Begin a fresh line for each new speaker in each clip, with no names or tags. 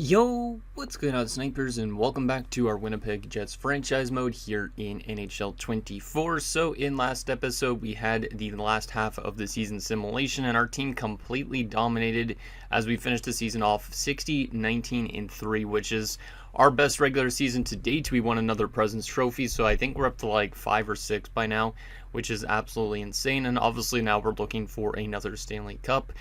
Yo, what's going on, snipers, and welcome back to our Winnipeg Jets franchise mode here in NHL 24. So in last episode, we had the last half of the season simulation, and our team completely dominated as we finished the season off 60-19-3, which is our best regular season to date. We won another President's Trophy, so I think we're up to like 5 or 6 by now, which is absolutely insane. And obviously now we're looking for another Stanley Cup.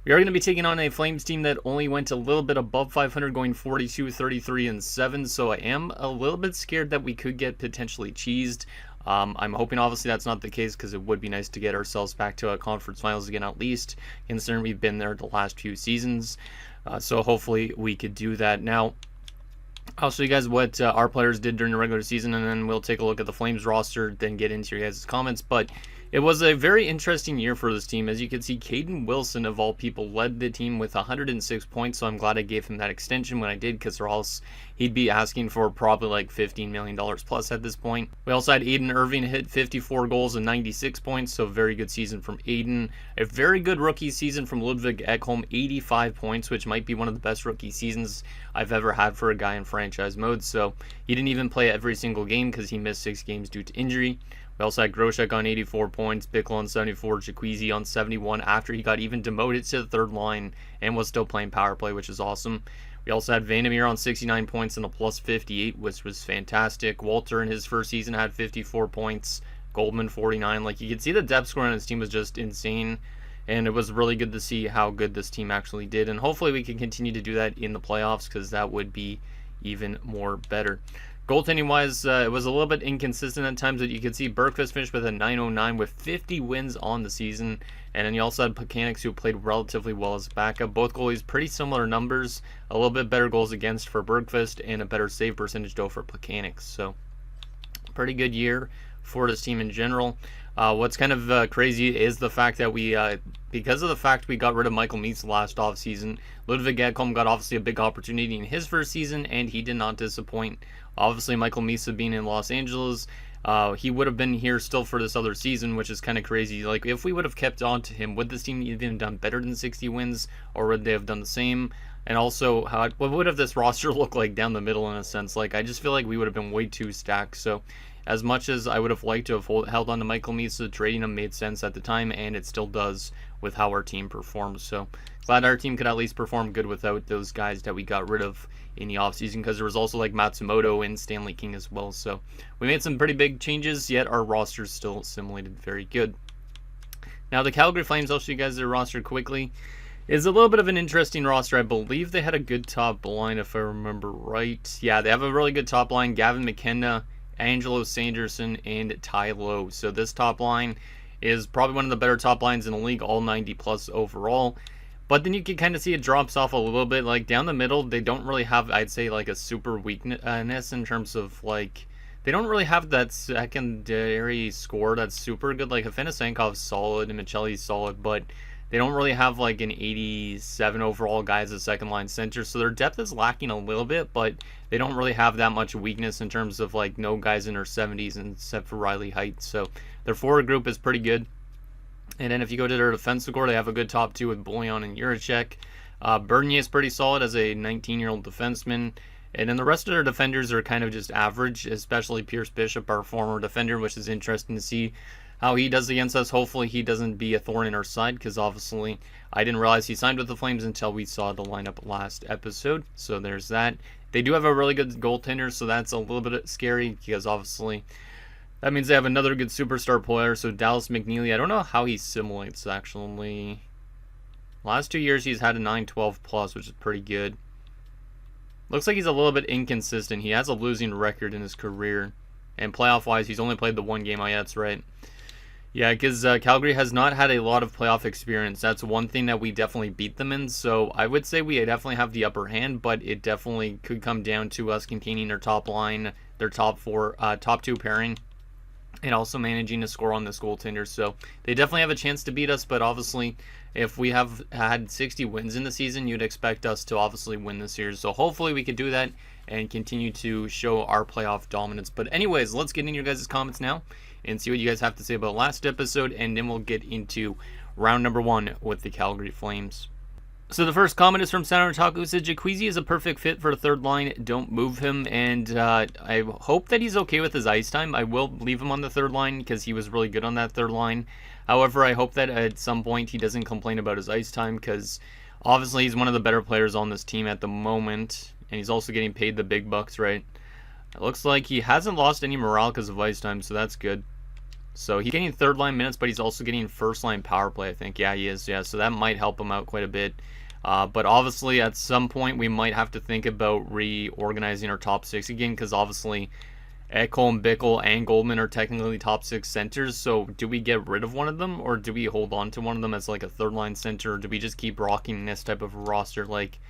We are going to be taking on a Flames team that only went a little bit above 500, going 42, 33, and 7. So I am a little bit scared that we could get potentially cheesed. I'm hoping obviously that's not the case, because it would be nice to get ourselves back to a conference finals again, at least, considering we've been there the last few seasons. So hopefully we could do that. Now, I'll show you guys what our players did during the regular season, and then we'll take a look at the Flames roster, then get into your guys' comments. But it was a very interesting year for this team. As you can see, Caden Wilson, of all people, led the team with 106 points, so I'm glad I gave him that extension when I did, because or else he'd be asking for probably like $15 million plus at this point. We also had Aiden Irving hit 54 goals and 96 points, so very good season from Aiden. A very good rookie season from Ludwig Ekholm, 85 points, which might be one of the best rookie seasons I've ever had for a guy in franchise mode. So he didn't even play every single game because he missed 6 games due to injury. We also had Groshek on 84 points, Bickle on 74, Jacuzzi on 71 after he got even demoted to the third line and was still playing power play, which is awesome. We also had Vandermeer on 69 points and a plus 58, which was fantastic. Walter in his first season had 54 points, Goldman 49. Like, you could see the depth score on his team was just insane, and it was really good to see how good this team actually did. And hopefully we can continue to do that in the playoffs, because that would be even more better. Goaltending wise, it was a little bit inconsistent at times, but you could see Bergqvist finished with a 909 with 50 wins on the season. And then you also had Plekanec, who played relatively well as a backup. Both goalies pretty similar numbers, a little bit better goals against for Bergqvist and a better save percentage though for Plekanec. So pretty good year for this team in general. What's kind of crazy is the fact that we, because of the fact we got rid of Michael Meese last offseason, Ludwig Ekholm got obviously a big opportunity in his first season, and he did not disappoint. Obviously, Michael Meese being in Los Angeles, he would have been here still for this other season, which is kind of crazy. Like, if we would have kept on to him, would this team even done better than 60 wins, or would they have done the same? And also, what would have this roster looked like down the middle in a sense? Like, I just feel like we would have been way too stacked. So as much as I would have liked to have held on to Michael Meese, trading him made sense at the time, and it still does with how our team performs. So glad our team could at least perform good without those guys that we got rid of in the offseason, because there was also like Matsumoto and Stanley King as well. So we made some pretty big changes, yet our roster still assimilated very good. Now the Calgary Flames, I'll show you guys their roster quickly, is a little bit of an interesting roster. I believe they had a good top line, if I remember right. Yeah, they have a really good top line. Gavin McKenna, Angelo Sanderson, and Ty Lowe. So this top line is probably one of the better top lines in the league, all 90 plus overall. But then you can kind of see it drops off a little bit. Like, down the middle, they don't really have, I'd say, like a super weakness in terms of, like, they don't really have that secondary score that's super good. Like, Afinasenkov's solid and Michelli's solid, but they don't really have like an 87 overall guy as a second line center. So their depth is lacking a little bit, but they don't really have that much weakness in terms of like no guys in their 70s except for Riley Height. So their forward group is pretty good. And then if you go to their defensive core, they have a good top two with Bouillon and Juracek. Bernier is pretty solid as a 19-year-old defenseman. And then the rest of their defenders are kind of just average, especially Pierce Bishop, our former defender, which is interesting to see how he does against us. Hopefully he doesn't be a thorn in our side, because obviously I didn't realize he signed with the Flames until we saw the lineup last episode. So there's that. They do have a really good goaltender, so that's a little bit scary, because obviously that means they have another good superstar player. So Dallas McNeely, I don't know how he simulates actually. Last 2 years he's had a 9-12 plus, which is pretty good. Looks like he's a little bit inconsistent. He has a losing record in his career. And playoff-wise, he's only played the one game. Oh, yeah, that's right. Yeah, because Calgary has not had a lot of playoff experience. That's one thing that we definitely beat them in. So I would say we definitely have the upper hand, but it definitely could come down to us containing their top line, their top two pairing, and also managing to score on this goaltender. So they definitely have a chance to beat us, but obviously if we have had 60 wins in the season, you'd expect us to obviously win this series. So hopefully we could do that and continue to show our playoff dominance. But anyways, let's get into your guys' comments now and see what you guys have to say about last episode, and then we'll get into round number 1 with the Calgary Flames. So the first comment is from Senator Taco, who said Jacuzzi is a perfect fit for the third line. Don't move him, and I hope that he's okay with his ice time. I will leave him on the third line because he was really good on that third line. However, I hope that at some point he doesn't complain about his ice time because obviously he's one of the better players on this team at the moment, and he's also getting paid the big bucks, right? It looks like he hasn't lost any morale because of ice time, so that's good. So he's getting third line minutes, but he's also getting first line power play, I think. Yeah, he is. Yeah, so that might help him out quite a bit. But obviously, at some point, we might have to think about reorganizing our top six again, because obviously, Ekholm, Bickle, and Goldman are technically top six centers. So do we get rid of one of them, or do we hold on to one of them as like a third line center, or do we just keep rocking this type of roster? Like,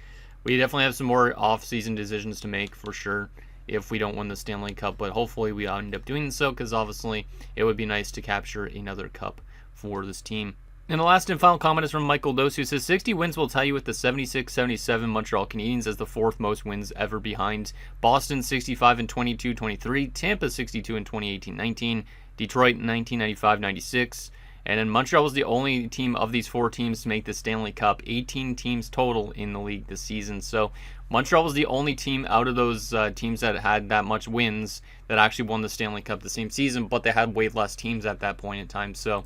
we definitely have some more off-season decisions to make for sure if we don't win the Stanley Cup, but hopefully we end up doing so, because obviously it would be nice to capture another cup for this team. And the last and final comment is from Michael Dose, who says 60 wins will tie you with the 76-77 Montreal Canadiens as the fourth most wins ever behind Boston 65 in 22-23, Tampa 62 in 2018-19, Detroit 1995-96, and then Montreal was the only team of these four teams to make the Stanley Cup. 18 teams total in the league this season. So Montreal was the only team out of those teams that had that much wins that actually won the Stanley Cup the same season, but they had way less teams at that point in time. So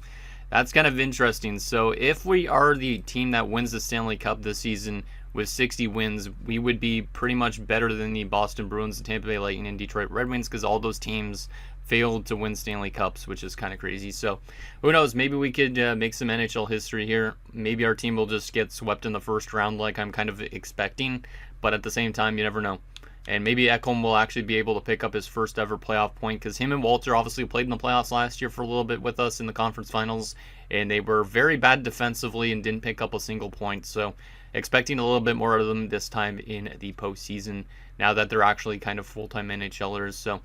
that's kind of interesting. So if we are the team that wins the Stanley Cup this season with 60 wins, we would be pretty much better than the Boston Bruins, the Tampa Bay Lightning, and Detroit Red Wings, because all those teams failed to win Stanley Cups, which is kind of crazy. So who knows? Maybe we could make some NHL history here. Maybe our team will just get swept in the first round like I'm kind of expecting, but at the same time, you never know. And maybe Ekholm will actually be able to pick up his first ever playoff point, because him and Walter obviously played in the playoffs last year for a little bit with us in the conference finals, and they were very bad defensively and didn't pick up a single point. So expecting a little bit more of them this time in the postseason now that they're actually kind of full-time NHLers. So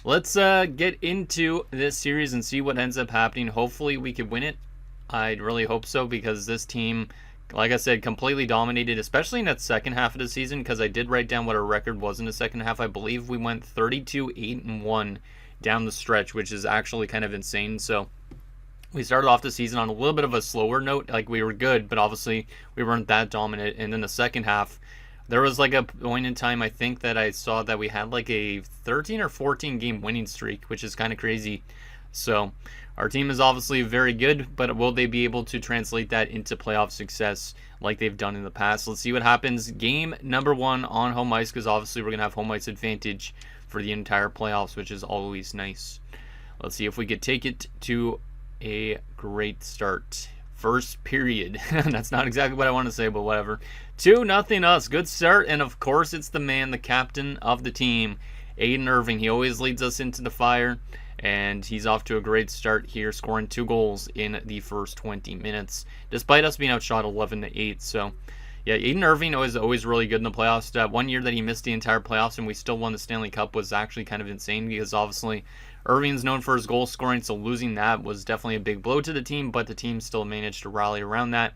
let's get into this series and see what ends up happening. Hopefully we could win it. I'd really hope so, because this team, like I said, completely dominated, especially in that second half of the season, because I did write down what our record was in the second half. I believe we went 32-8-1 down the stretch, which is actually kind of insane. So we started off the season on a little bit of a slower note. Like, we were good, but obviously we weren't that dominant. And then the second half, there was like a point in time, I think, that I saw that we had like a 13 or 14 game winning streak, which is kind of crazy. So our team is obviously very good, but will they be able to translate that into playoff success like they've done in the past? Let's see what happens. Game number 1 on home ice, because obviously we're going to have home ice advantage for the entire playoffs, which is always nice. Let's see if we could take it to a great start. First period. That's not exactly what I want to say, but whatever. 2-0 us. Good start, and of course it's the man, the captain of the team, Aiden Irving. He always leads us into the fire, and he's off to a great start here, scoring 2 goals in the first 20 minutes, despite us being outshot 11-8. So, yeah, Aiden Irving is always really good in the playoffs. That one year that he missed the entire playoffs and we still won the Stanley Cup was actually kind of insane, because obviously Irving's known for his goal scoring, so losing that was definitely a big blow to the team, but the team still managed to rally around that.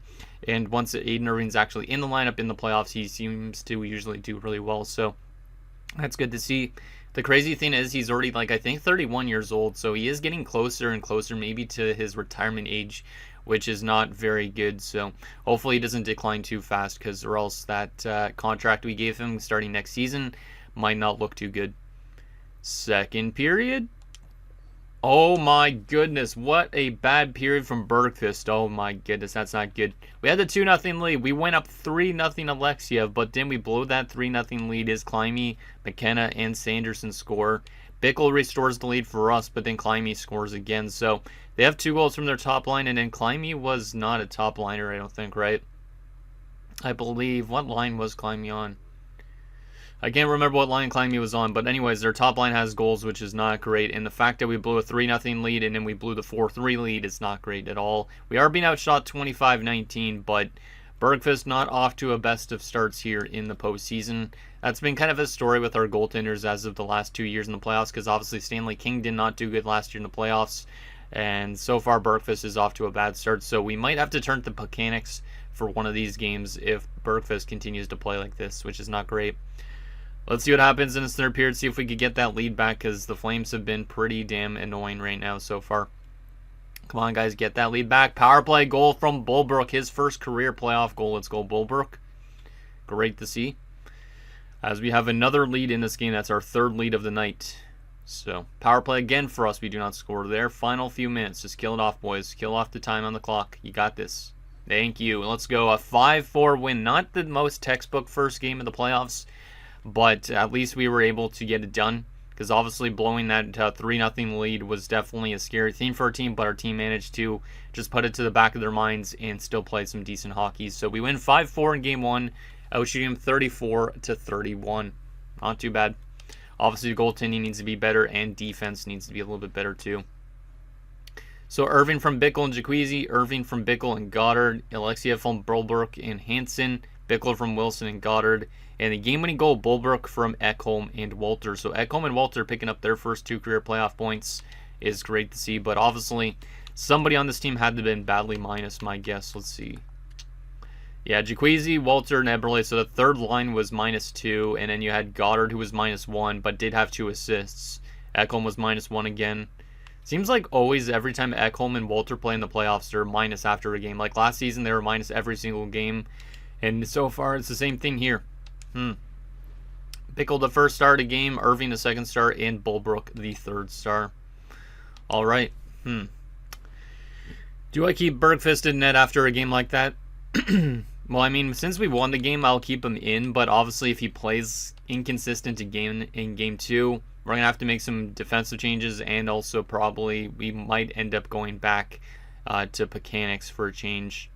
And once Aiden Irving's actually in the lineup in the playoffs, he seems to usually do really well, so that's good to see. The crazy thing is he's already, like, I think 31 years old, so he is getting closer and closer maybe to his retirement age, which is not very good. So hopefully he doesn't decline too fast, because or else that contract we gave him starting next season might not look too good. Second period. Oh my goodness, what a bad period from Bergqvist. Oh my goodness, that's not good. We had the 2-0 lead. We went up 3-0 Alexiev, but then we blew that 3-0 lead as Climie, McKenna, and Sanderson score. Bickle restores the lead for us, but then Climie scores again. So they have 2 goals from their top line, and then Climie was not a top liner, I don't think, right? I believe, what line was Climie on? I can't remember what line Climie was on, but anyways, their top line has goals, which is not great. And the fact that we blew a 3-0 lead and then we blew the 4-3 lead is not great at all. We are being outshot 25-19, but Bergqvist not off to a best of starts here in the postseason. That's been kind of a story with our goaltenders as of the last 2 years in the playoffs, because obviously Stanley King did not do good last year in the playoffs. And so far, Bergqvist is off to a bad start. So we might have to turn to mechanics for one of these games if Bergqvist continues to play like this, which is not great. Let's see what happens in this third period, see if we could get that lead back, because the Flames have been pretty damn annoying right now so far. Come on, guys, get that lead back. Power play goal from Bulbrook, his first career playoff goal. Let's go, Bulbrook. Great to see. As we have another lead in this game, that's our third lead of the night. So, power play again for us. We do not score there. Final few minutes. Just kill it off, boys. Kill off the time on the clock. You got this. Thank you. Let's go. A 5-4 win. Not the most textbook first game of the playoffs, but at least we were able to get it done. Because obviously blowing that 3-0 lead was definitely a scary thing for our team, but our team managed to just put it to the back of their minds and still play some decent hockey. So we win 5-4 in game one, outshooting them 34-31. Not too bad. Obviously, goaltending needs to be better, and defense needs to be a little bit better too. So Irving from Bickle and Jacuzzi, Irving from Bickle and Goddard, Alexiev from Bulbrook and Hansen, Bickle from Wilson and Goddard, and the game-winning goal, Bulbrook from Ekholm and Walter. So Ekholm and Walter picking up their first 2 career playoff points is great to see, but obviously somebody on this team had to have been badly minus, my guess. Let's see. Yeah, Jacuzzi, Walter, and Eberle. So the third line was -2, and then you had Goddard, who was -1, but did have 2 assists. Ekholm was -1 again. Seems like always every time Ekholm and Walter play in the playoffs, they're minus after a game. Like last season, they were minus every single game, and so far it's the same thing here. Bickle the first star of the game, Irving the second star, and Bulbrook the third star. All right. Do I keep Bergfist in net after a game like that? Well, I mean, since we won the game, I'll keep him in, but obviously if he plays inconsistent again in game 2, we're going to have to make some defensive changes, and also probably we might end up going back to mechanics for a change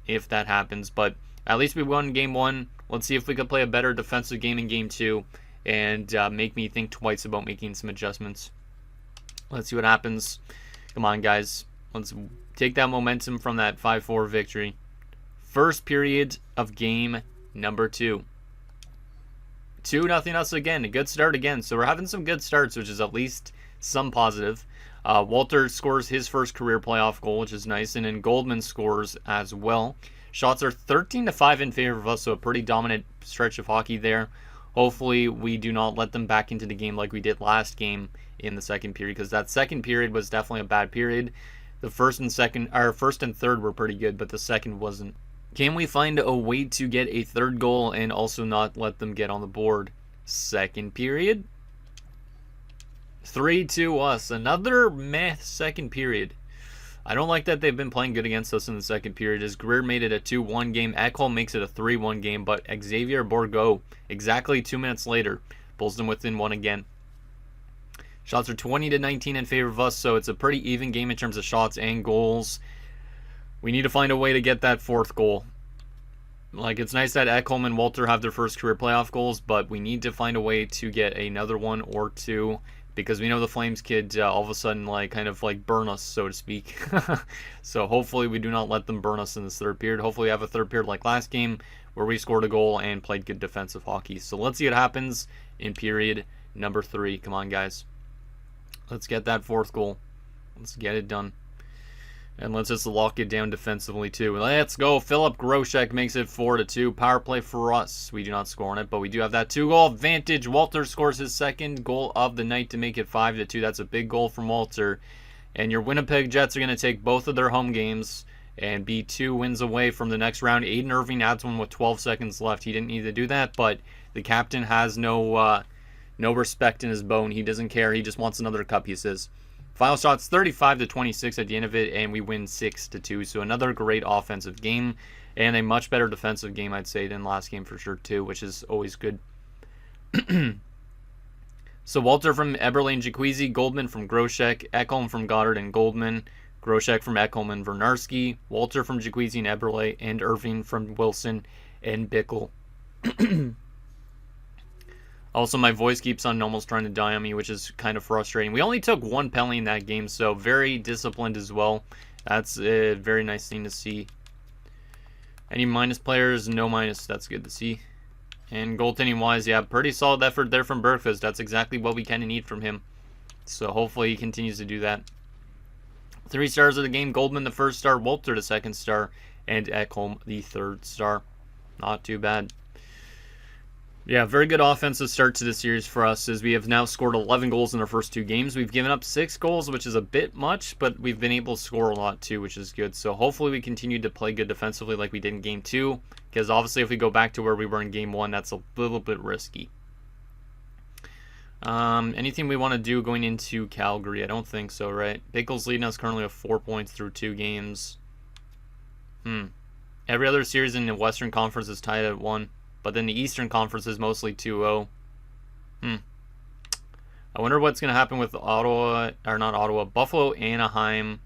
if that happens. But at least we won game 1. Let's see if we could play a better defensive game in game 2 and make me think twice about making some adjustments. Let's see what happens. Come on, guys. Let's take that momentum from that 5-4 victory. First period of game number 2. 2-0 us again. A good start again. So we're having some good starts, which is at least some positive. Walter scores his first career playoff goal, which is nice. And then Goldman scores as well. Shots are 13-5 in favor of us, so a pretty dominant stretch of hockey there. Hopefully we do not let them back into the game like we did last game in the second period, because that second period was definitely a bad period. The first and third were pretty good, but the second wasn't. Can we find a way to get a third goal and also not let them get on the board? Second period. 3-2 us. Another meh second period. I don't like that they've been playing good against us in the second period, as Greer made it a 2-1 game. Ekholm makes it a 3-1 game, but Xavier Bourgault, exactly 2 minutes later, pulls them within 1 again. Shots are 20-19 in favor of us, so it's a pretty even game in terms of shots and goals. We need to find a way to get that fourth goal. Like, it's nice that Ekholm and Walter have their first career playoff goals, but we need to find a way to get another one or two, because we know the Flames could all of a sudden kind of burn us, so to speak. So hopefully we do not let them burn us in this third period. Hopefully we have a third period like last game where we scored a goal and played good defensive hockey. So let's see what happens in period number 3. Come on, guys. Let's get that fourth goal. Let's get it done. And let's just lock it down defensively too. Let's go. Philip Groshek makes it 4-2. Power play for us. We do not score on it, but we do have that 2-goal advantage. Walter scores his second goal of the night to make it 5-2. That's a big goal from Walter. And your Winnipeg Jets are going to take both of their home games and be 2 wins away from the next round. Aiden Irving adds one with 12 seconds left. He didn't need to do that, but the captain has no respect in his bone. He doesn't care. He just wants another cup, he says. Final shots 35-26 at the end of it, and we win 6-2. So another great offensive game and a much better defensive game, I'd say, than last game for sure too, which is always good. So Walter from Eberle and Jacuzzi, Goldman from Groshek, Ekholm from Goddard and Goldman, Groshek from Ekholm and Vernarski, Walter from Jacuzzi and Eberle, and Irving from Wilson and Bickle. Also, my voice keeps on almost trying to die on me, which is kind of frustrating. We only took 1 penalty in that game, so very disciplined as well. That's a very nice thing to see. Any minus players? No minus. That's good to see. And goaltending-wise, yeah, pretty solid effort there from Bergfist. That's exactly what we kind of need from him. So hopefully he continues to do that. 3 stars of the game. Goldman the first star, Walter the second star, and Ekholm the third star. Not too bad. Yeah, very good offensive start to the series for us as we have now scored 11 goals in our first 2 games. We've given up 6 goals, which is a bit much, but we've been able to score a lot too, which is good. So hopefully we continue to play good defensively like we did in Game 2, because obviously if we go back to where we were in Game 1, that's a little bit risky. Anything we want to do going into Calgary? I don't think so, right? Bickle's leading us currently with 4 points through 2 games. Every other series in the Western Conference is tied at 1. But then the Eastern Conference is mostly 2-0. I wonder what's going to happen with Buffalo, Anaheim,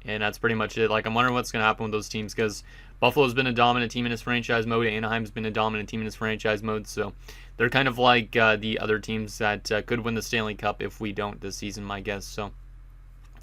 and that's pretty much it. Like, I'm wondering what's going to happen with those teams, because Buffalo's been a dominant team in his franchise mode, Anaheim's been a dominant team in his franchise mode, so they're kind of like the other teams that could win the Stanley Cup if we don't this season, my guess. So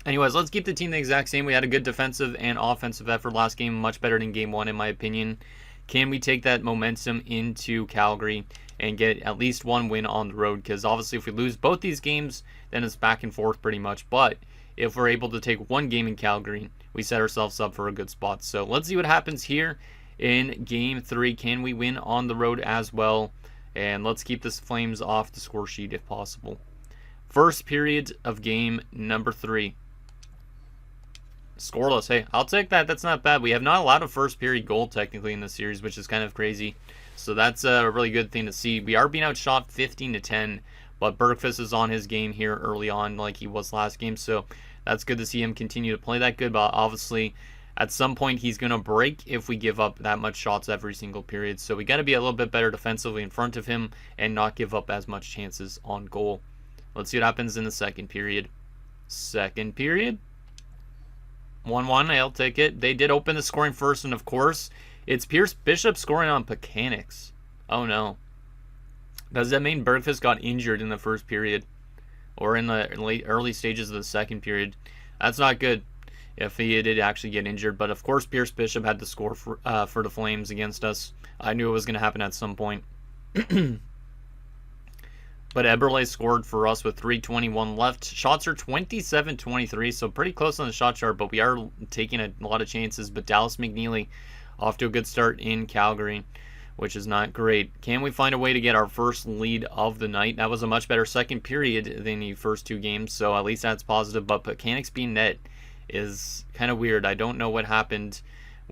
anyways, let's keep the team the exact same. We had a good defensive and offensive effort last game, much better than Game 1 in my opinion. Can we take that momentum into Calgary and get at least one win on the road? Because obviously if we lose both these games, then it's back and forth pretty much. But if we're able to take one game in Calgary, we set ourselves up for a good spot. So let's see what happens here in Game 3. Can we win on the road as well? And let's keep the Flames off the score sheet if possible. First period of Game number 3. Scoreless. Hey, I'll take that. That's not bad. We have not allowed a first period goal technically in this series, which is kind of crazy. So that's a really good thing to see. We are being outshot 15-10, but Bergfist is on his game here early on like he was last game. So that's good to see him continue to play that good. But obviously, at some point, he's going to break if we give up that much shots every single period. So we got to be a little bit better defensively in front of him and not give up as much chances on goal. Let's see what happens in the second period. Second period. 1-1, I'll take it. They did open the scoring first, and of course, it's Pierce Bishop scoring on Mechanics. Oh no. Does that mean Bergfist got injured in the first period? Or in the early stages of the second period? That's not good if he did actually get injured. But of course, Pierce Bishop had to score for the Flames against us. I knew it was going to happen at some point. But Eberle scored for us with 3:21 left. Shots are 27-23, so pretty close on the shot chart, but we are taking a lot of chances. But Dallas McNeely off to a good start in Calgary, which is not great. Can we find a way to get our first lead of the night? That was a much better second period than the first 2 games, so at least that's positive. But Mechanics being net is kind of weird. I don't know what happened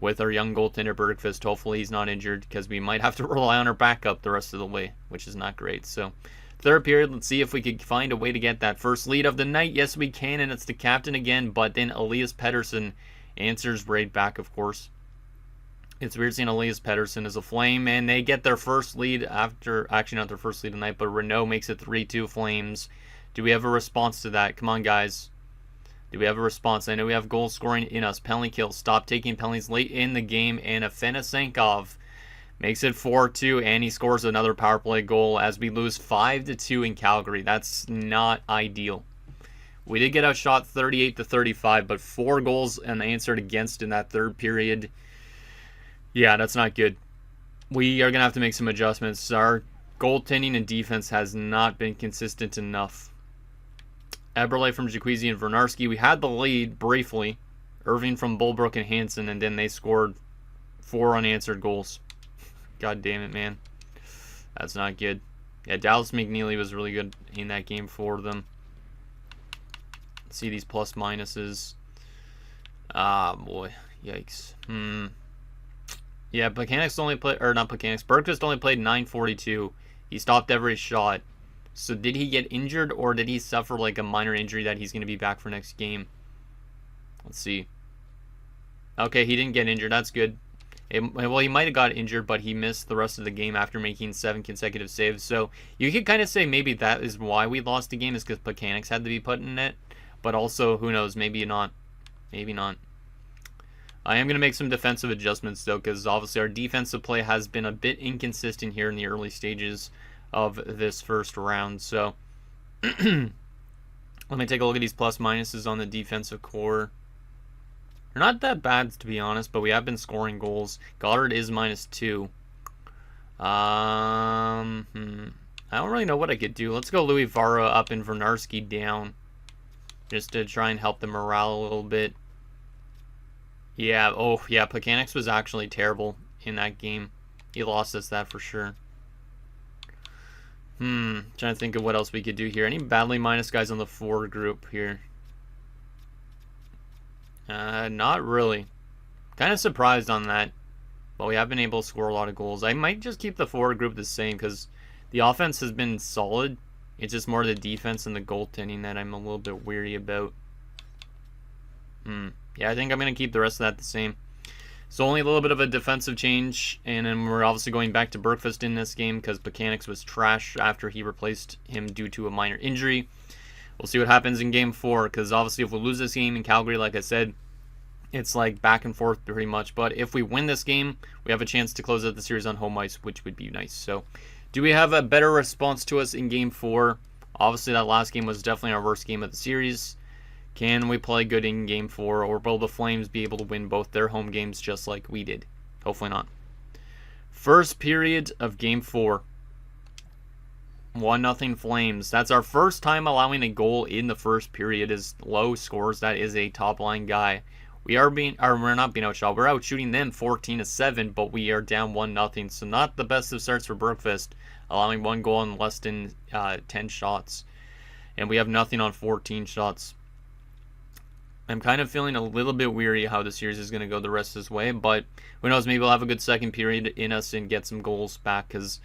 with our young goaltender Bergfist. Hopefully he's not injured, because we might have to rely on our backup the rest of the way, which is not great. So third period, let's see if we could find a way to get that first lead of the night. Yes, we can, and it's the captain again, but then Elias Pettersson answers right back, of course. It's weird seeing Elias Pettersson as a Flame, and they get their first lead after, actually not their first lead tonight, but Renault makes it 3-2 Flames. Do we have a response to that? Come on, guys. Do we have a response? I know we have goal scoring in us. Penalty kills. Stop taking penalties late in the game, and Afanasenkov makes it 4-2, and he scores another power play goal as we lose 5-2 in Calgary. That's not ideal. We did get outshot 38-35, but 4 goals unanswered against in that third period. Yeah, that's not good. We are going to have to make some adjustments. Our goaltending and defense has not been consistent enough. Eberle from Jacuzzi and Vernarski. We had the lead briefly. Irving from Bulbrook and Hansen, and then they scored 4 unanswered goals. God damn it, man. That's not good. Yeah, Dallas McNeely was really good in that game for them. Let's see these plus minuses. Ah, boy. Yikes. Yeah, Mechanics only played, or not Mechanics, Bergfist only played 9:42. He stopped every shot. So did he get injured, or did he suffer like a minor injury that he's going to be back for next game? Let's see. Okay, he didn't get injured. That's good. Well, he might have got injured, but he missed the rest of the game after making 7 consecutive saves. So you could kind of say maybe that is why we lost the game, is because Mechanics had to be put in it. But also, who knows, maybe not. Maybe not. I am going to make some defensive adjustments, though, because obviously our defensive play has been a bit inconsistent here in the early stages of this first round. So let me take a look at these plus minuses on the defensive core. They're not that bad, to be honest, but we have been scoring goals. Goddard is -2. I don't really know what I could do. Let's go Louis Vara up and Vernarski down, just to try and help the morale a little bit. Yeah, oh yeah, Mechanics was actually terrible in that game. He lost us that for sure. Trying to think of what else we could do here. Any badly minus guys on the 4 group here? Not really. Kind of surprised on that. But we have been able to score a lot of goals. I might just keep the 4 group the same because the offense has been solid. It's just more the defense and the goaltending that I'm a little bit weary about. Yeah, I think I'm going to keep the rest of that the same. So only a little bit of a defensive change, and then we're obviously going back to Bergfast in this game because Mechanics was trash after he replaced him due to a minor injury. We'll see what happens in Game 4 because obviously if we lose this game in Calgary, like I said, it's like back and forth pretty much. But if we win this game, we have a chance to close out the series on home ice, which would be nice. So do we have a better response to us in Game 4? Obviously that last game was definitely our worst game of the series. Can we play good in Game 4, or will the Flames be able to win both their home games just like we did? Hopefully not. First period of Game 4. 1-0 Flames. That's our first time allowing a goal in the first period as low scores. That is a top-line guy. We're not being outshot. We're out shooting them 14-7, but we are down 1-0. So not the best of starts for Bergfast, allowing 1 goal in less than 10 shots. And we have nothing on 14 shots. I'm kind of feeling a little bit weary how the series is going to go the rest of this way, but who knows, maybe we'll have a good second period in us and get some goals back because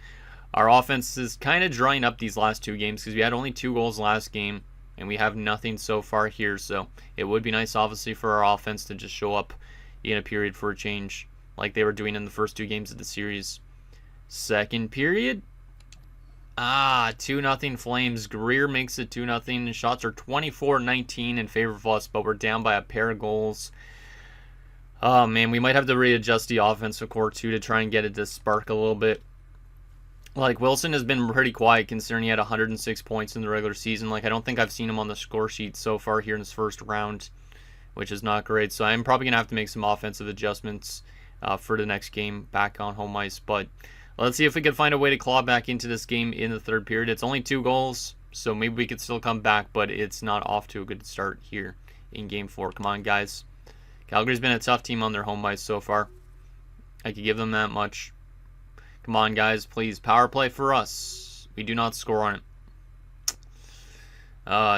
our offense is kind of drying up these last 2 games because we had only 2 goals last game and we have nothing so far here. So it would be nice, obviously, for our offense to just show up in a period for a change like they were doing in the first 2 games of the series. Second period. 2-0 Flames. Greer makes it 2-0. Shots are 24-19 in favor of us, but we're down by a pair of goals. Oh, man, we might have to readjust the offensive core, too, to try and get it to spark a little bit. Like, Wilson has been pretty quiet considering he had 106 points in the regular season. Like, I don't think I've seen him on the score sheet so far here in this first round, which is not great. So I'm probably going to have to make some offensive adjustments for the next game back on home ice, but let's see if we can find a way to claw back into this game in the third period. It's only 2 goals, so maybe we could still come back, but it's not off to a good start here in Game 4. Come on, guys. Calgary's been a tough team on their home ice so far. I could give them that much. Come on, guys, please. Power play for us. We do not score on it.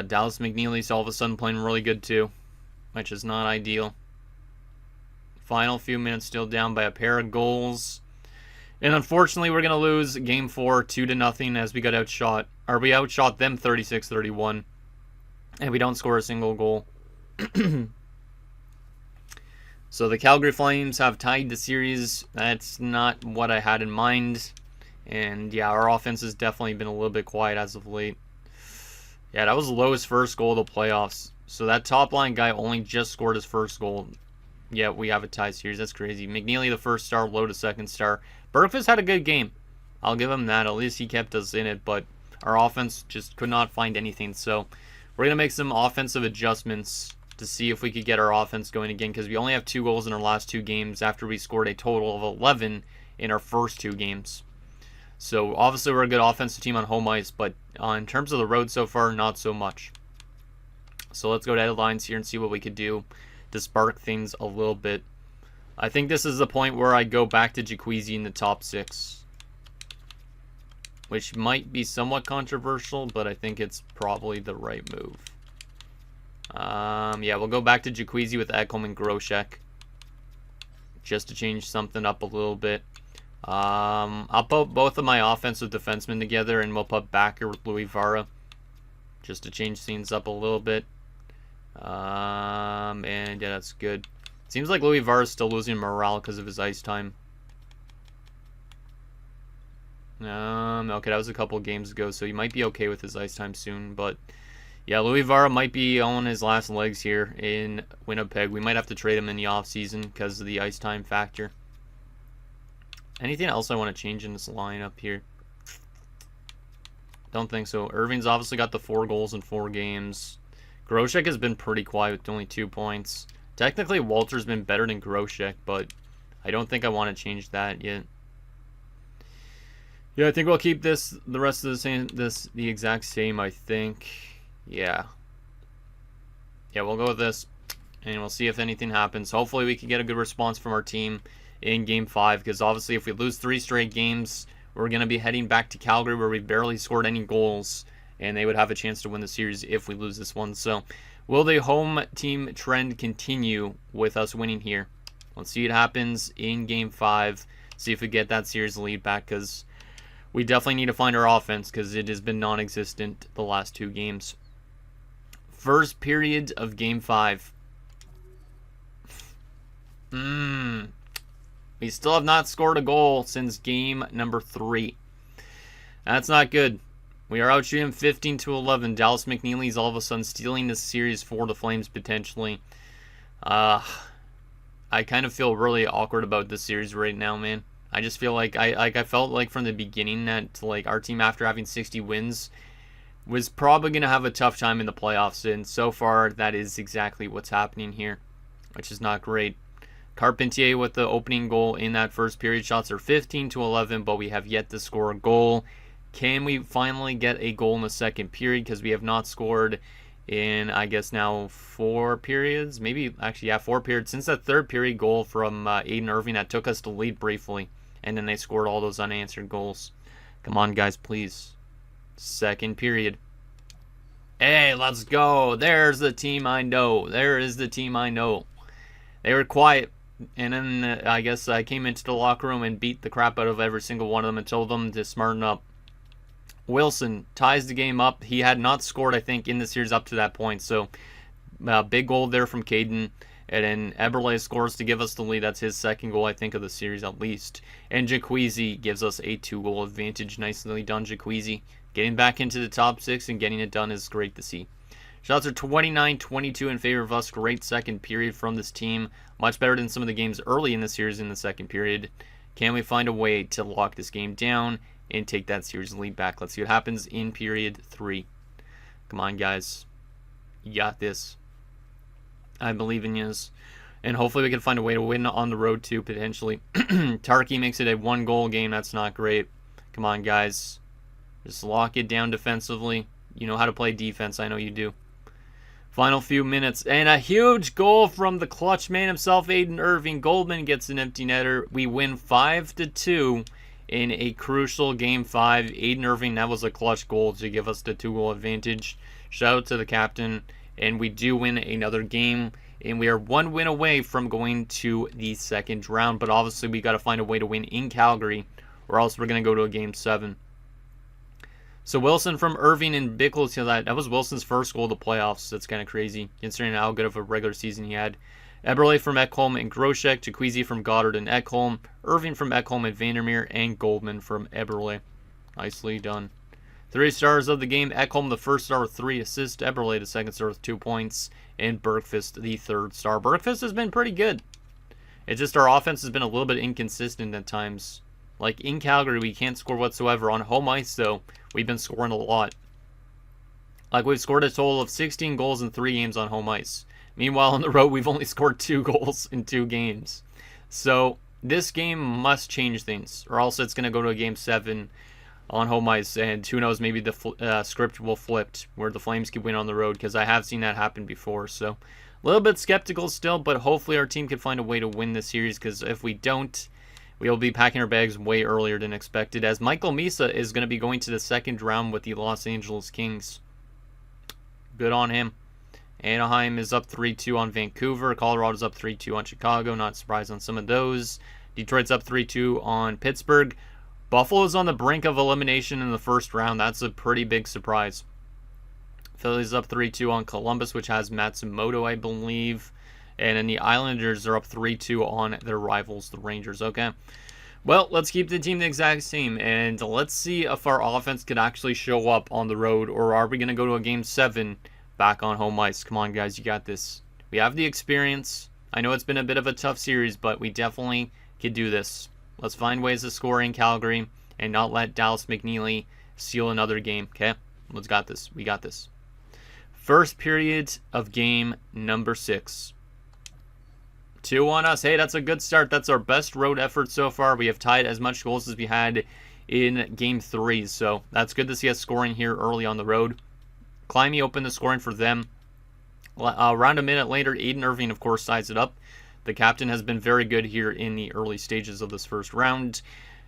Dallas McNeely's all of a sudden playing really good, too, which is not ideal. Final few minutes still down by a pair of goals. And unfortunately, we're going to lose Game 4 2-0 as we got outshot. Or we outshot them 36-31. And we don't score a single goal. So the Calgary Flames have tied the series. That's not what I had in mind. And yeah, our offense has definitely been a little bit quiet as of late. Yeah, that was Lowe's first goal of the playoffs. So that top line guy only just scored his first goal. Yeah, we have a tie series. That's crazy. McNeely the first star, Lowe the second star. Bergfast had a good game. I'll give him that. At least he kept us in it, but our offense just could not find anything. So we're going to make some offensive adjustments to see if we could get our offense going again because we only have 2 goals in our last 2 games after we scored a total of 11 in our first 2 games. So obviously we're a good offensive team on home ice, but in terms of the road so far, not so much. So let's go to headlines here and see what we could do to spark things a little bit. I think this is the point where I go back to Jacuzzi in the top 6. Which might be somewhat controversial, but I think it's probably the right move. Yeah, we'll go back to Jacuzzi with Ekholm and Groshek. Just to change something up a little bit. I'll put both of my offensive defensemen together, and we'll put Backer with Louis Vara. Just to change things up a little bit. And yeah, that's good. Seems like Louis Vara is still losing morale because of his ice time. Okay, that was a couple games ago, so he might be okay with his ice time soon. But yeah, Louis Vara might be on his last legs here in Winnipeg. We might have to trade him in the offseason because of the ice time factor. Anything else I want to change in this lineup here? Don't think so. Irving's obviously got the 4 goals in 4 games. Groshek has been pretty quiet with only 2 points. Technically, Walter's been better than Groshek, but I don't think I want to change that yet. Yeah, I think we'll keep the rest of the exact same, I think. Yeah. Yeah, we'll go with this, and we'll see if anything happens. Hopefully we can get a good response from our team in Game 5, because obviously if we lose 3 straight games, we're going to be heading back to Calgary where we barely scored any goals, and they would have a chance to win the series if we lose this one. So will the home team trend continue with us winning here? Let's see what happens in Game 5. See if we get that series lead back, because we definitely need to find our offense because it has been non-existent the last 2 games. First period of Game 5. We still have not scored a goal since game number 3. That's not good. We are out shooting 15-11. Dallas McNeely is all of a sudden stealing this series for the Flames potentially. I kind of feel really awkward about this series right now, man. I just feel like I felt like from the beginning that like our team, after having 60 wins, was probably going to have a tough time in the playoffs, and so far that is exactly what's happening here, which is not great. Carpentier with the opening goal in that first period. Shots are 15-11, but we have yet to score a goal. Can we finally get a goal in the second period? Because we have not scored in, I guess now 4 periods. Maybe, actually, yeah, 4 periods. Since that third period goal from Aiden Irving that took us to lead briefly. And then they scored all those unanswered goals. Come on, guys, please. Second period. Hey, let's go. There's the team I know. There is the team I know. They were quiet. And then I guess I came into the locker room and beat the crap out of every single one of them and told them to smarten up. Wilson ties the game up. He had not scored, I think, in the series up to that point. So, big goal there from Caden. And then Eberle scores to give us the lead. That's his second goal, I think, of the series at least. And Jacquezie gives us a 2-goal advantage. Nicely done, Jacquezie. Getting back into the top 6 and getting it done is great to see. Shots are 29-22 in favor of us. Great second period from this team. Much better than some of the games early in the series in the second period. Can we find a way to lock this game down and take that series lead back? Let's see what happens in period 3. Come on, guys. You got this. I believe in you. And hopefully we can find a way to win on the road too, potentially. Tarky makes it a 1-goal game. That's not great. Come on, guys. Just lock it down defensively. You know how to play defense. I know you do. Final few minutes, and a huge goal from the clutch man himself, Aiden Irving. Goldman gets an empty netter. We win 5-2 in a crucial Game 5. Aiden Irving, that was a clutch goal to give us the 2-goal advantage. Shout out to the captain, and we do win another game, and we are 1 win away from going to the second round, but obviously we got to find a way to win in Calgary, or else we're going to go to a Game 7. So Wilson from Irving and Bickles, that was Wilson's first goal of the playoffs. That's kind of crazy, considering how good of a regular season he had. Eberle from Ekholm and Groshek, Jacquezie from Goddard and Ekholm, Irving from Ekholm and Vandermeer, and Goldman from Eberle. Nicely done. 3 stars of the game. Ekholm, the first star with 3 assists. Eberle, the second star with 2 points. And Bergfist, the third star. Bergfist has been pretty good. It's just our offense has been a little bit inconsistent at times. Like in Calgary, we can't score whatsoever. On home ice, though, we've been scoring a lot. Like we've scored a total of 16 goals in 3 games on home ice. Meanwhile, on the road, we've only scored 2 goals in 2 games. So this game must change things, or else it's going to go to a Game 7 on home ice, and who knows, maybe the script will flip where the Flames can win on the road, because I have seen that happen before. So a little bit skeptical still, but hopefully our team can find a way to win this series, because if we don't, we'll be packing our bags way earlier than expected, as Michael Misa is going to be going to the second round with the Los Angeles Kings. Good on him. Anaheim is up 3-2 on Vancouver. Colorado's up 3-2 on Chicago. Not surprised on some of those. Detroit's up 3-2 on Pittsburgh. Buffalo's on the brink of elimination in the first round. That's a pretty big surprise. Philly's up 3-2 on Columbus, which has Matsumoto, I believe. And then the Islanders are up 3-2 on their rivals, the Rangers. Okay. Well, let's keep the team the exact same, and let's see if our offense could actually show up on the road, or are we going to go to a Game 7 back on home ice? Come on, guys, you got this. We have the experience. I know it's been a bit of a tough series, but we definitely could do this. Let's find ways to score in Calgary and not let Dallas McNeely steal another game, okay? Let's got this. We got this. First period of game number 6. 2 on us. Hey, that's a good start. That's our best road effort so far. We have tied as much goals as we had in Game 3, so that's good to see us scoring here early on the road. Climby opened the scoring for them. Around a minute later, Aiden Irving, of course, ties it up. The captain has been very good here in the early stages of this first round.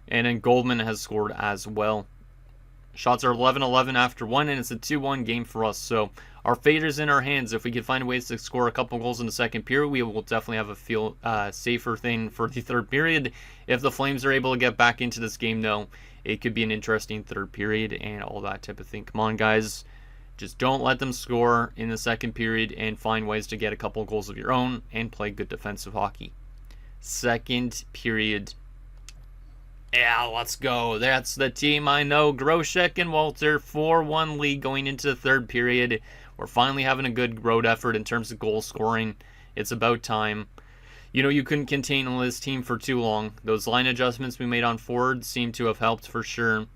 And then Goldman has scored as well. Shots are 11-11 after one, and it's a 2-1 game for us. So our fate is in our hands. If we can find ways to score a couple goals in the second period, we will definitely have a feel safer thing for the third period. If the Flames are able to get back into this game, though, it could be an interesting third period and all that type of thing. Come on, guys. Just don't let them score in the second period and find ways to get a couple goals of your own and play good defensive hockey. Second period. Yeah, let's go. That's the team I know. Groshek and Walter, 4-1 lead going into the third period. We're finally having a good road effort in terms of goal scoring. It's about time. You know, you couldn't contain this team for too long. Those line adjustments we made on forward seem to have helped for sure.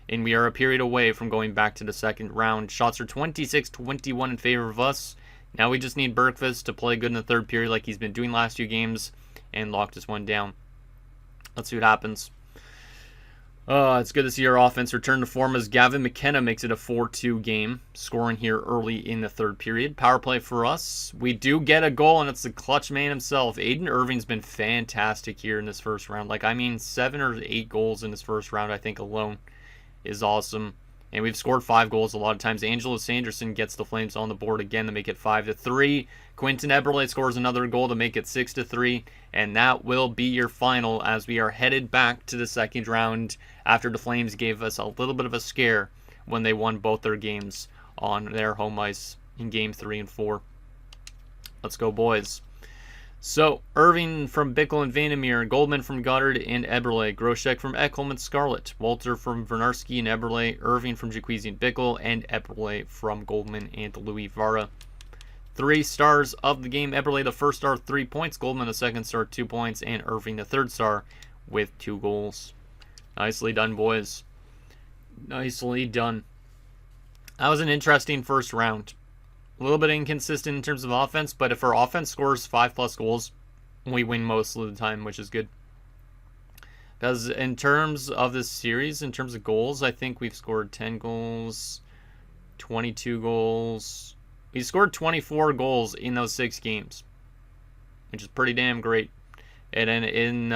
And we are a period away from going back to the second round. Shots are 26-21 in favor of us. Now we just need Bergqvist to play good in the third period like he's been doing last few games and lock this one down. Let's see what happens. It's good to see our offense return to form as Gavin McKenna makes it a 4-2 game, scoring here early in the third period. Power play for us. We do get a goal, and it's the clutch man himself. Aiden Irving's been fantastic here in this first round. 7 or 8 goals in this first round, I think, alone is awesome. And we've scored 5 goals a lot of times. Angelo Sanderson gets the Flames on the board again to make it 5-3. Quinton Eberle scores another goal to make it 6-3. And that will be your final as we are headed back to the second round after the Flames gave us a little bit of a scare when they won both their games on their home ice in Game 3 and 4. Let's go, boys. So, Irving from Bickle and Vandermeer, Goldman from Goddard and Eberle, Groshek from Ekholm and Scarlett, Walter from Vernarski and Eberle, Irving from Jacquezie and Bickle, and Eberle from Goldman and Louis Vara. 3 stars of the game. Eberle the first star, 3 points. Goldman the second star, 2 points. And Irving the third star with 2 goals. Nicely done, boys. Nicely done. That was an interesting first round. A little bit inconsistent in terms of offense, but if our offense scores 5+ goals, we win most of the time, which is good. Because in terms of this series, in terms of goals, I think we've scored 10 goals, 22 goals. We scored 24 goals in those 6 games, which is pretty damn great. And then in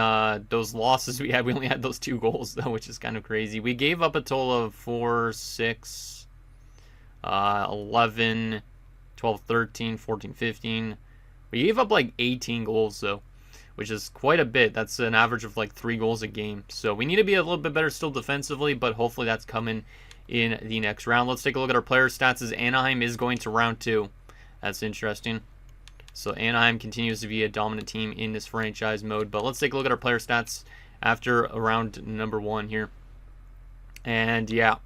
those losses we had, we only had those 2 goals, though, which is kind of crazy. We gave up a total of 4, 6, 11, 12, 13, 14, 15. We gave up 18 goals, though, which is quite a bit. That's an average of 3 goals a game. So we need to be a little bit better still defensively, but hopefully that's coming in the next round. Let's take a look at our player stats as Anaheim is going to round 2. That's interesting. So Anaheim continues to be a dominant team in this franchise mode. But let's take a look at our player stats after round number 1 here. And yeah,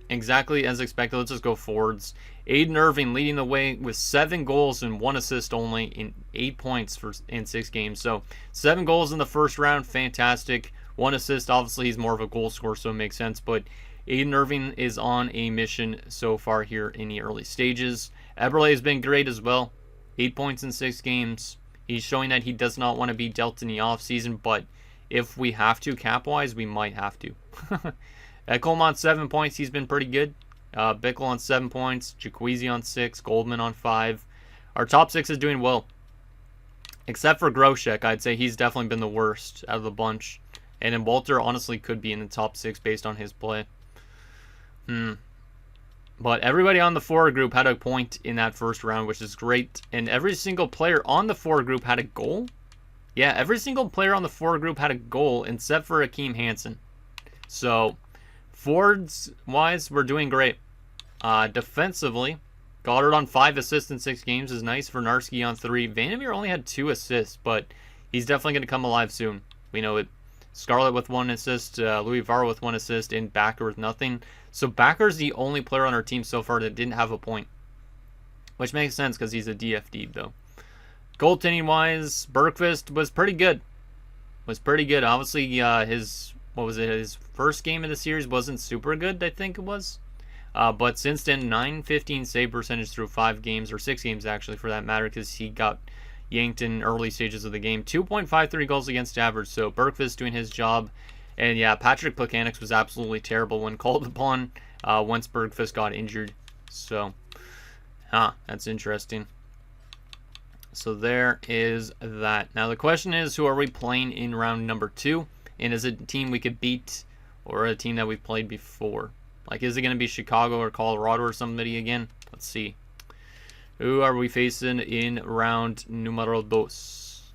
exactly as expected. Let's just go forwards. Aiden Irving leading the way with 7 goals and 1 assist only in 8 points in 6 games. So 7 goals in the first round, fantastic. 1 assist, obviously he's more of a goal scorer, so it makes sense. But Aiden Irving is on a mission so far here in the early stages. Eberle has been great as well. 8 points in 6 games. He's showing that he does not want to be dealt in the offseason, but if we have to cap-wise, we might have to. Ekholm on 7 points. He's been pretty good. Bickle on 7 points. Jacquezie on 6. Goldman on 5. Our top 6 is doing well. Except for Groshek, I'd say he's definitely been the worst out of the bunch. And then Walter honestly could be in the top 6 based on his play. But everybody on the forward group had a point in that first round, which is great. And every single player on the forward group had a goal. Yeah, every single player on the forward group had a goal except for Akeem Hansen. So, forwards-wise, we're doing great. Defensively, Goddard on 5 assists in 6 games is nice. Vernarski on 3. Vandermeer only had 2 assists, but he's definitely going to come alive soon. We know it. Scarlett with 1 assist, Louis Vara with 1 assist, and Backer with nothing. So Backer's the only player on our team so far that didn't have a point. Which makes sense because he's a DFD, though. Goaltending-wise, Bergqvist was pretty good. Obviously, his first game of the series wasn't super good, I think it was. But since then, 915 save percentage through 5 games, or 6 games actually for that matter, because he got yanked in early stages of the game. 2.53 goals against average, so Bergqvist doing his job. And yeah, Patrick Plekanec was absolutely terrible when called upon once Bergqvist got injured. So, that's interesting. So there is that. Now the question is, who are we playing in round number 2? And is it a team we could beat or a team that we've played before? Like, is it going to be Chicago or Colorado or somebody again? Let's see. Who are we facing in round numero dos?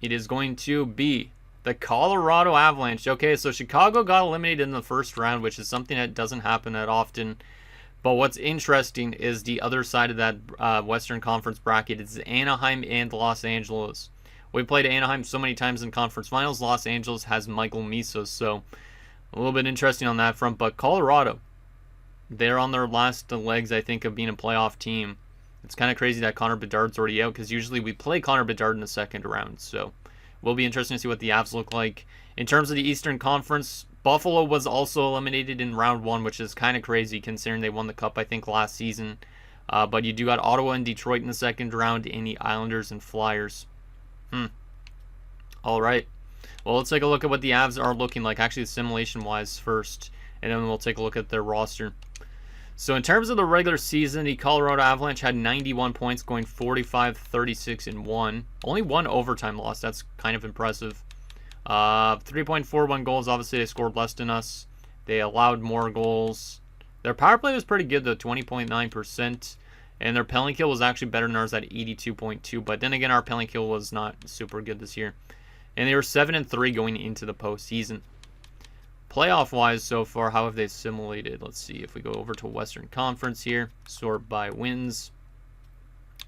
It is going to be the Colorado Avalanche. Okay, so Chicago got eliminated in the first round, which is something that doesn't happen that often. But what's interesting is the other side of that Western Conference bracket is Anaheim and Los Angeles. We played Anaheim so many times in conference finals. Los Angeles has Michael Misa, so a little bit interesting on that front. But Colorado, they're on their last legs, I think, of being a playoff team. It's kind of crazy that Connor Bedard's already out, because usually we play Connor Bedard in the second round. So will be interesting to see what the Avs look like. In terms of the Eastern Conference, Buffalo was also eliminated in round one, which is kind of crazy considering they won the Cup, I think, last season. But you do got Ottawa and Detroit in the second round, and the Islanders and Flyers. All right. Well, let's take a look at what the Avs are looking like, actually simulation-wise first, and then we'll take a look at their roster. So in terms of the regular season, the Colorado Avalanche had 91 points, going 45, 36, and 1. Only one overtime loss. That's kind of impressive. 3.41 goals. Obviously, they scored less than us. They allowed more goals. Their power play was pretty good, though, 20.9%. And their penalty kill was actually better than ours at 82.2. But then again, our penalty kill was not super good this year. And they were 7-3 going into the postseason. Playoff-wise so far, how have they simulated? Let's see if we go over to Western Conference here. Sort by wins.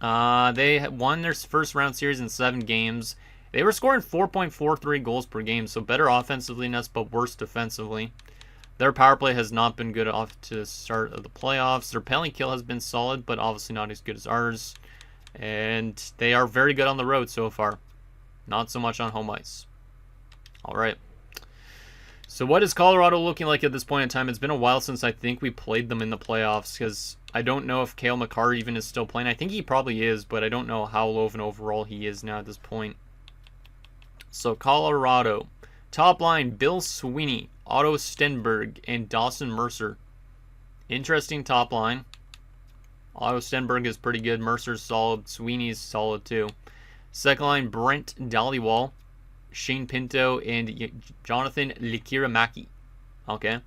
They won their first round series in 7 games. They were scoring 4.43 goals per game, so better offensively than us, but worse defensively. Their power play has not been good off to the start of the playoffs. Their penalty kill has been solid, but obviously not as good as ours. And they are very good on the road so far. Not so much on home ice. All right. So what is Colorado looking like at this point in time? It's been a while since I think we played them in the playoffs, because I don't know if Cale Makar even is still playing. I think he probably is, but I don't know how low of an overall he is now at this point. So Colorado, top line, Bill Sweeney, Otto Stenberg, and Dawson Mercer. Interesting top line. Otto Stenberg is pretty good. Mercer's solid. Sweeney's solid too. Second line, Brent Dhaliwal, Shane Pinto, and Jonathan Likiramaki. Okay.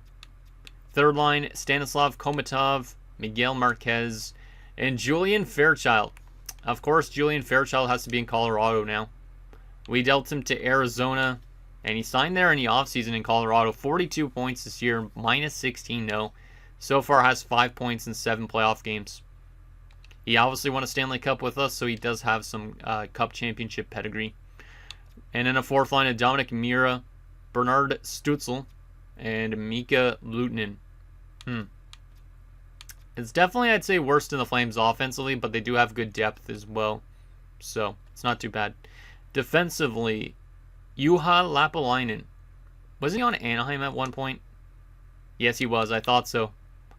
Third line, Stanislav Komatov, Miguel Marquez, and Julian Fairchild. Of course, Julian Fairchild has to be in Colorado now. We dealt him to Arizona, and he signed there in the offseason in Colorado. 42 points this year, minus 16 though. So far has 5 points in 7 playoff games. He obviously won a Stanley Cup with us, so he does have some Cup championship pedigree. And then a fourth line of Dominic Mira, Bernard Stutzel, and Mika Lutinen. It's definitely, I'd say, worse than the Flames offensively, but they do have good depth as well. So, it's not too bad. Defensively, Juha Lapalainen. Was he on Anaheim at one point? Yes, he was. I thought so.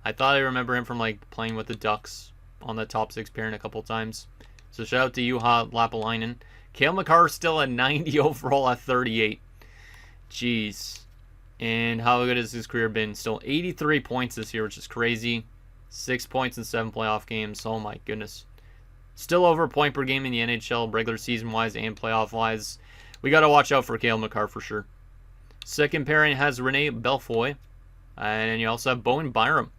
I thought I remember him from like playing with the Ducks on the top 6 pairing a couple times. So shout out to Juha Lapalainen. Cale Makar still at 90 overall at 38. Jeez. And how good has his career been? Still 83 points this year, which is crazy. 6 points in 7 playoff games. Oh my goodness. Still over a point per game in the NHL, regular season-wise and playoff-wise. We got to watch out for Cale Makar for sure. Second pairing has Rene Belfoy. And then you also have Bowen Byram.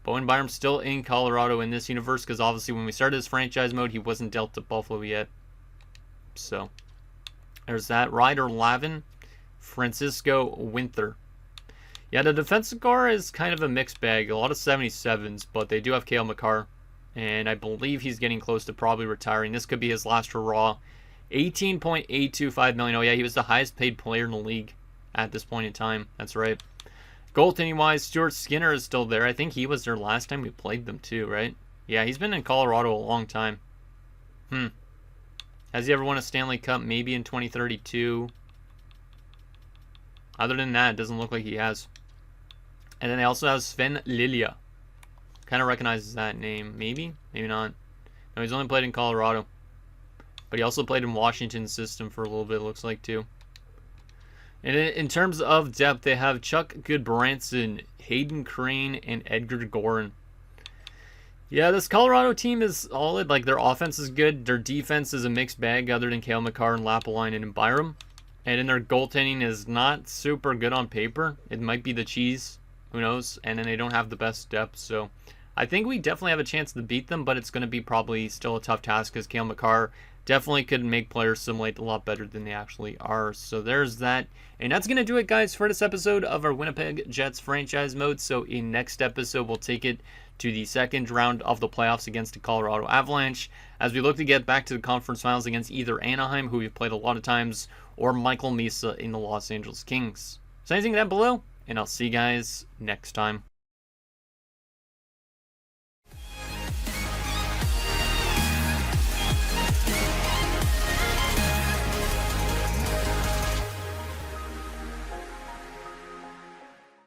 Bowen Byram still in Colorado in this universe, because obviously when we started this franchise mode, he wasn't dealt to Buffalo yet. So, there's that. Ryder Lavin, Francisco Winther. Yeah, the defensive core is kind of a mixed bag. A lot of 77s, but they do have Cale Makar. And I believe he's getting close to probably retiring. This could be his last hurrah. $18.825 million. Oh yeah, he was the highest paid player in the league at this point in time. That's right. Goaltending wise, Stuart Skinner is still there. I think he was there last time we played them too, right? Yeah, he's been in Colorado a long time. Has he ever won a Stanley Cup? Maybe in 2032. Other than that, it doesn't look like he has. And then they also have Sven Lilia. Kind of recognizes that name. Maybe? Maybe not. No, he's only played in Colorado. But he also played in Washington's system for a little bit, it looks like, too. And in terms of depth, they have Chuck Goodbranson, Hayden Crane, and Edgar Gorin. Yeah, this Colorado team is solid. Like, their offense is good. Their defense is a mixed bag other than Cale Makar and Lapalainen and Byram. And then their goaltending is not super good on paper. It might be the cheese. Who knows? And then they don't have the best depth. So I think we definitely have a chance to beat them, but it's going to be probably still a tough task because Cale Makar definitely could make players simulate a lot better than they actually are. So there's that. And that's going to do it, guys, for this episode of our Winnipeg Jets franchise mode. So in next episode, we'll take it to the second round of the playoffs against the Colorado Avalanche as we look to get back to the conference finals against either Anaheim, who we've played a lot of times, or Michael Mesa in the Los Angeles Kings. So anything down below, and I'll see you guys next time.